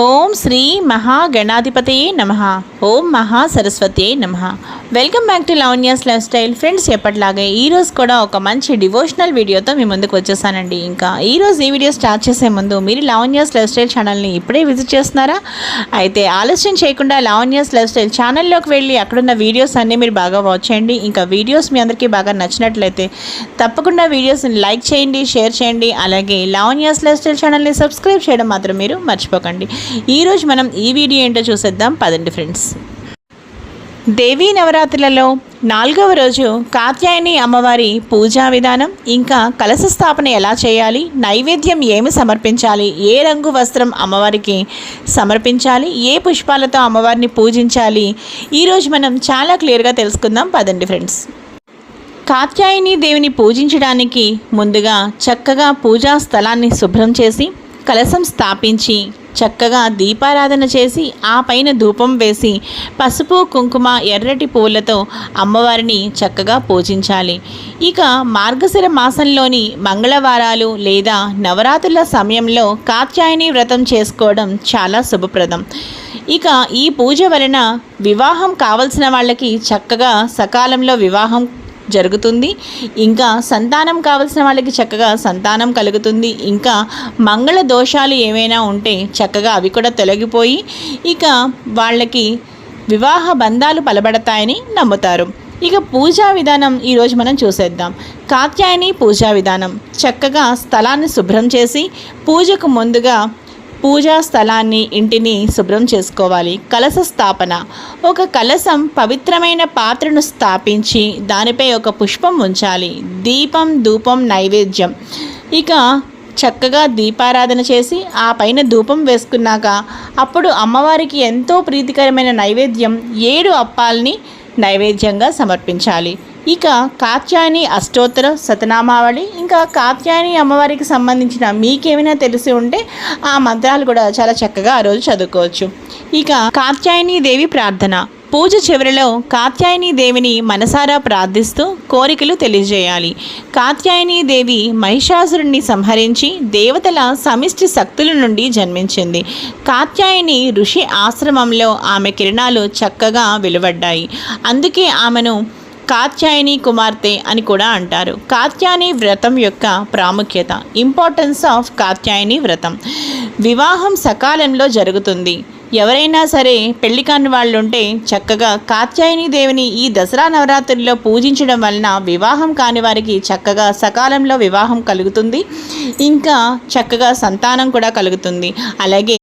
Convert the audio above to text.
ఓం శ్రీ మహాగణాధిపతయే నమః. ఓం మహాసరస్వతయే నమః. Welcome back to Lavanya's life style. Friends, ఎప్పటిలాగే ఈరోజు కూడా ఒక మంచి డివోషనల్ వీడియోతో మీ ముందుకు వచ్చేసానండి. ఇంకా ఈరోజు ఈ వీడియో స్టార్ట్ చేసే ముందు మీరు లావణ్యాస్ లైఫ్ స్టైల్ ఛానల్ని ఇప్పుడే విజిట్ చేస్తున్నారా? అయితే ఆలస్యం చేయకుండా లావణ్యాస్ లైఫ్ స్టైల్ ఛానల్లోకి వెళ్ళి అక్కడున్న వీడియోస్ అన్నీ మీరు బాగా వాచ్ చేయండి. ఇంకా వీడియోస్ మీ అందరికీ బాగా నచ్చినట్లయితే తప్పకుండా వీడియోస్ని లైక్ చేయండి, షేర్ చేయండి. అలాగే లావణ్యాస్ లైఫ్ స్టైల్ ఛానల్ని సబ్స్క్రైబ్ చేయడం మాత్రం మీరు మర్చిపోకండి. ఈరోజు మనం ఈ వీడియో ఏంటో చూసేద్దాం పదండి ఫ్రెండ్స్. దేవీ నవరాత్రులలో 4వ రోజు కాత్యాయని అమ్మవారి పూజా విధానం, ఇంకా కలశ స్థాపన ఎలా చేయాలి, నైవేద్యం ఏమి సమర్పించాలి, ఏ రంగు వస్త్రం అమ్మవారికి సమర్పించాలి, ఏ పుష్పాలతో అమ్మవారిని పూజించాలి, ఈరోజు మనం చాలా క్లియర్గా తెలుసుకుందాం పదండి ఫ్రెండ్స్. కాత్యాయని దేవిని పూజించడానికి ముందుగా చక్కగా పూజా స్థలాన్ని శుభ్రం చేసి కలశం స్థాపించి చక్కగా దీపారాధన చేసి ఆ పైన ధూపం వేసి పసుపు కుంకుమ ఎర్రటి పూలతో అమ్మవారిని చక్కగా పూజించాలి. ఇక మార్గశిర మాసంలోని మంగళవారాలు లేదా నవరాత్రుల సమయంలో కాత్యాయని వ్రతం చేసుకోవడం చాలా శుభప్రదం. ఇక ఈ పూజ వలన వివాహం కావలసిన వాళ్ళకి చక్కగా సకాలంలో వివాహం జరుగుతుంది. ఇంకా సంతానం కావలసిన వాళ్ళకి చక్కగా సంతానం కలుగుతుంది. ఇంకా మంగళ దోషాలు ఏమైనా ఉంటే చక్కగా అవి కూడా తొలగిపోయి ఇక వాళ్ళకి వివాహ బంధాలు పలబడతాయని నమ్ముతారు. ఇక పూజా విధానం ఈరోజు మనం చూసేద్దాం. కాత్యాయని పూజా విధానం: చక్కగా స్థలాన్ని శుభ్రం చేసి పూజకు ముందుగా పూజా స్థలాన్ని ఇంటిని శుభ్రం చేసుకోవాలి. కలశ స్థాపన: ఒక కలశం పవిత్రమైన పాత్రను స్థాపించి దానిపై ఒక పుష్పం ఉంచాలి. దీపం ధూపం నైవేద్యం: ఇక చక్కగా దీపారాధన చేసి ఆ పైన ధూపం వేసుకున్నాక అప్పుడు అమ్మవారికి ఎంతో ప్రీతికరమైన నైవేద్యం 7 అప్పాలని నైవేద్యంగా సమర్పించాలి. ఇక కాత్యాయని అష్టోత్తర శతనామావళి, ఇంకా కాత్యాయని అమ్మవారికి సంబంధించిన మీకేమైనా తెలిసి ఉంటే ఆ మంత్రాలు కూడా చాలా చక్కగా ఆ రోజు చదువుకోవచ్చు. ఇక కాత్యాయని దేవి ప్రార్థన: పూజ చివరిలో కాత్యాయని దేవిని మనసారా ప్రార్థిస్తూ కోరికలు తెలియజేయాలి. కాత్యాయని దేవి మహిషాసురుణ్ణి సంహరించి దేవతల సమిష్టి శక్తుల నుండి జన్మించింది. కాత్యాయని ఋషి ఆశ్రమంలో ఆమె కిరణాలు చక్కగా వెలువడ్డాయి. అందుకే ఆమెను కాత్యాయని కుమార్తె అని కూడా అంటారు. కాత్యాయని వ్రతం యొక్క ప్రాముఖ్యత: ఇంపార్టెన్స్ ఆఫ్ కాత్యాయని వ్రతం. వివాహం సకాలంలో జరుగుతుంది. ఎవరైనా సరే పెళ్లి కాని వాళ్ళు ఉంటే చక్కగా కాత్యాయని దేవిని ఈ దసరా నవరాత్రుల్లో పూజించడం వలన వివాహం కాని వారికి చక్కగా సకాలంలో వివాహం కలుగుతుంది. ఇంకా చక్కగా సంతానం కూడా కలుగుతుంది. అలాగే